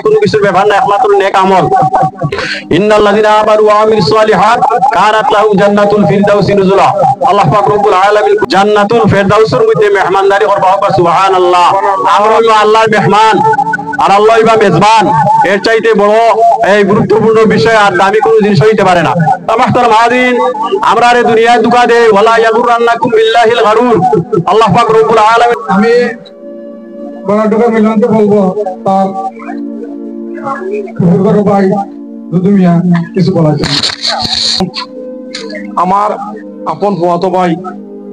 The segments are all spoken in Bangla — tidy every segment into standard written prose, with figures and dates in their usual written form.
কোনো কিছুর ব্যাপার না, একমাত্র নেক আমল। ইন্নাল্লাযিনা আমানু ওয়া আমিলুস সালিহাত কানাত লাহুম জান্নাতুল ফিরদাউসি নুজুলা। আল্লাহ পাক রব্বুল আলামিন জান্নাতুল ফিরদাউসের মধ্যে মেহমানদারি করবা। সুবহানাল্লাহ। আমরা হইলো আল্লাহর মেহমান আর আল্লাহ বা মেজবান। এর চাইতে বড় এই গুরুত্বপূর্ণ বিষয় আর দামি কোনো জিনিস হইতে পারে না। তামাহতারাম হাজিরিন, আমরা এই দুনিয়ায় দুকা দেই, ওয়ালা ইয়াগুররান্নাকুম বিল্লাহিল গারুর। আল্লাহ পাক রব্বুল আলামিন আমি কর্ণাটকের মিলনকে বলবো তার বড় ভাই দুদু মিয়া কিছু বলার জন্য। আমার আপন ফুয়াতো ভাই,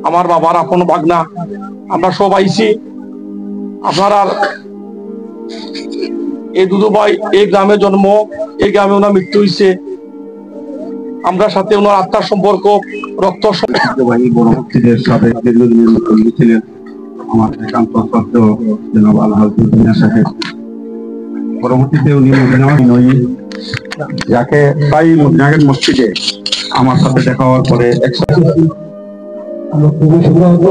আমার বাবার আপন ভাগনা, আমরা সব আইছি। আপনারা এই দুদু ভাই এই গ্রামে জন্ম, এই গ্রামে ওনার মৃত্যু হয়েছে। আমরা সাথে ওনার আত্মার সম্পর্ক, রক্ত বড় মুক্তিদের সাবেক দীর্ঘদিনের মুখ্যমন্ত্রী ছিলেন আমার একান্ত শ্রদ্ধ জনাব আলহাজ মিয়া সাহেব। পরবর্তীতে উনি মদিনায় যাকে তাই মদিনাগের মসজিদে আমার সাথে দেখা হওয়ার পরে আমরা খুবই সুখহত,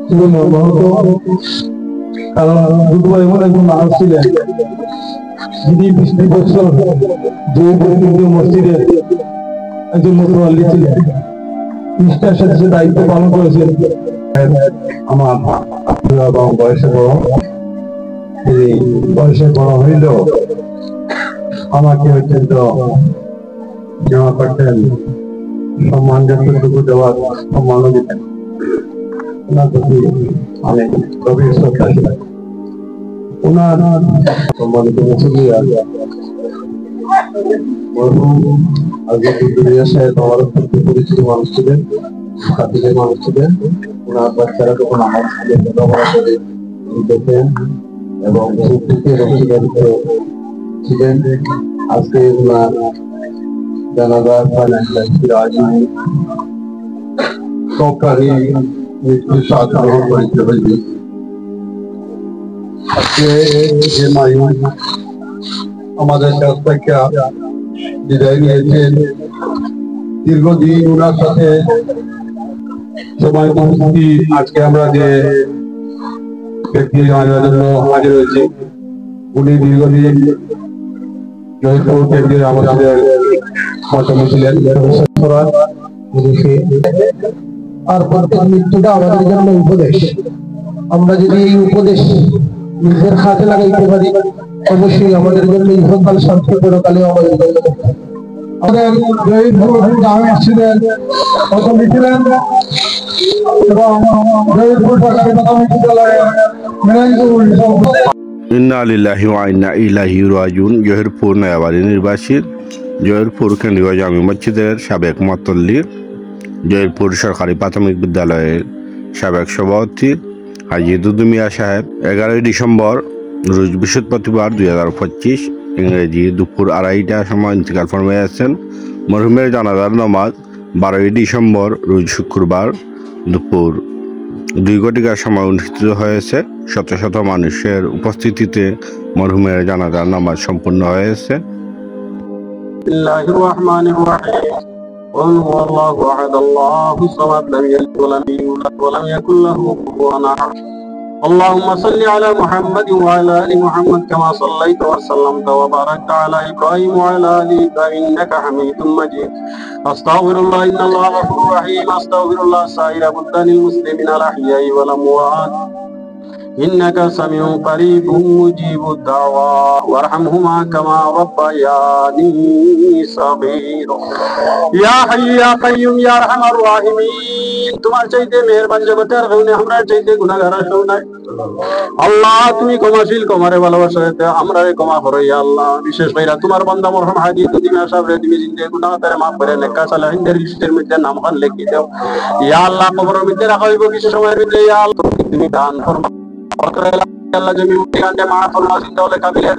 খুবই মর্মাহত। কারণ দুদু ভাই এমন একজন মানুষ ছিলেন যিনি 20 বছর যে মসজিদের একজন মুতওয়াল্লি ছিলেন, নিষ্ঠার সাথে সে দায়িত্ব পালন করেছেন। আমার এবং বয়সে বড়, তিনি বয়সে বড় হইলেও আমাকে অত্যন্ত নেওয়া করতেন, সম্মান যতটুকু দেওয়ার সম্মানও দিতেন। ওনার প্রতি আমি গভীর শ্রদ্ধা ছিল। ওনার সম্মানিত মুসলিয়া মরহুম আজকে সাহেব আমার অত্যন্ত পরিচিত মানুষ ছিলেন, খাতিরের মানুষ ছিলেন। ওনার বাচ্চারা যখন আমার সাথে লেখাপড়া করে দেখেন এবং রক্ষিত ছিলেন। আজকে ওনার জানাজার সরকারি মৃত্যু স্বাদ গ্রহণ করিতে হইবে। আজকে যে মায়ু আমাদের কাছ থেকে বিদায় নিয়েছেন, দীর্ঘদিন ওনার সাথে সময় উপস্থিতি আজকে আমরা যে ব্যক্তি জানার জন্য হাজির হয়েছি, উনি দীর্ঘদিন জয়পুর কেন্দ্রীয় আমাদের মতামত ছিলেন। আর প্রত্যেক মৃত্যুটা আমাদের জন্য উপদেশ। আমরা যদি এই উপদেশ নিজের হাতে লাগাইতে পারি, অবশ্যই আমাদের জন্য ইহকাল শান্তি, পরকালে আমাদের জন্য। আমাদের জয়পুর জামে মসজিদের প্রথমে ছিলেন এবং জয়পুর প্রাথমিক বিদ্যালয়ের মেরাইজুল ইন্না লিল্লাহি ওয়া ইন্না ইলাইহি রাজিউন। জহিরপুর নয়াবাড়ি নির্বাসী জহিরপুর কেন্দ্রীয় জামে মসজিদের সাবেক মুতওয়াল্লি, জহিরপুর সরকারি প্রাথমিক বিদ্যালয়ের সাবেক সভাপতি হাজী দুদু মিয়া সাহেব 11 ডিসেম্বর রোজ বৃহস্পতিবার 2025 ইংরেজি দুপুর 2:30টার সময় ইন্তেকাল ফরমাইয়াছেন। মরহুমের জানাজার নামাজ 12 ডিসেম্বর রোজ শুক্রবার দুপুর 2 ঘটিকার সময় অনুষ্ঠিত হয়েছে। শত শত মানুষের উপস্থিতিতে মরহুমের জানাজার নামাজ সম্পন্ন হয়েছে। বিসমিল্লাহির রহমানির রহিম। قل هو الله احد الله الصمد لم يلد ولم يولد ولم يكن له كفوا احد. اللهم صل على محمد وعلى ال محمد كما صليت وسلمت وباركت على ابراهيم وعلى ال ابراهيم انك حميد مجيد. استغفر الله ان الله غفور رحيم. استغفر الله سائر بلدان المسلمين الاحياء والاموات إنك سميع قريب مجيب الدعوات. وارحمهما كما ربياني صغيرا. يا حي يا قيوم يا أرحم الراحمين. তোমার চাইতে মেহেরবান জগতের কেউ নেই, আমরা চাইতে গুনাহগার কেউ নাই। আল্লাহ তুমি ক্ষমাশীল, ক্ষমারে ভালোবাসাতে আমরা ক্ষমা করো ইয়া আল্লাহ। বিশেষ করে তোমার বান্দা মরহুম হাজী দুদু মিয়া সাহেবের তুমি জিন্দে গুনাহগারে মাফ করে নেকা সালাহিনদের লিস্টের মধ্যে নামখান লিখে দাও ইয়া আল্লাহ। কবরের মধ্যে রাখা হইব কিছু সময়ের মধ্যে ইয়া আল্লাহ, তুমি দান ফরমাও। আল্লাহ জমি মুক্তি গান্ডে মা ফরমাও, চিন্তা হলে কাবিলে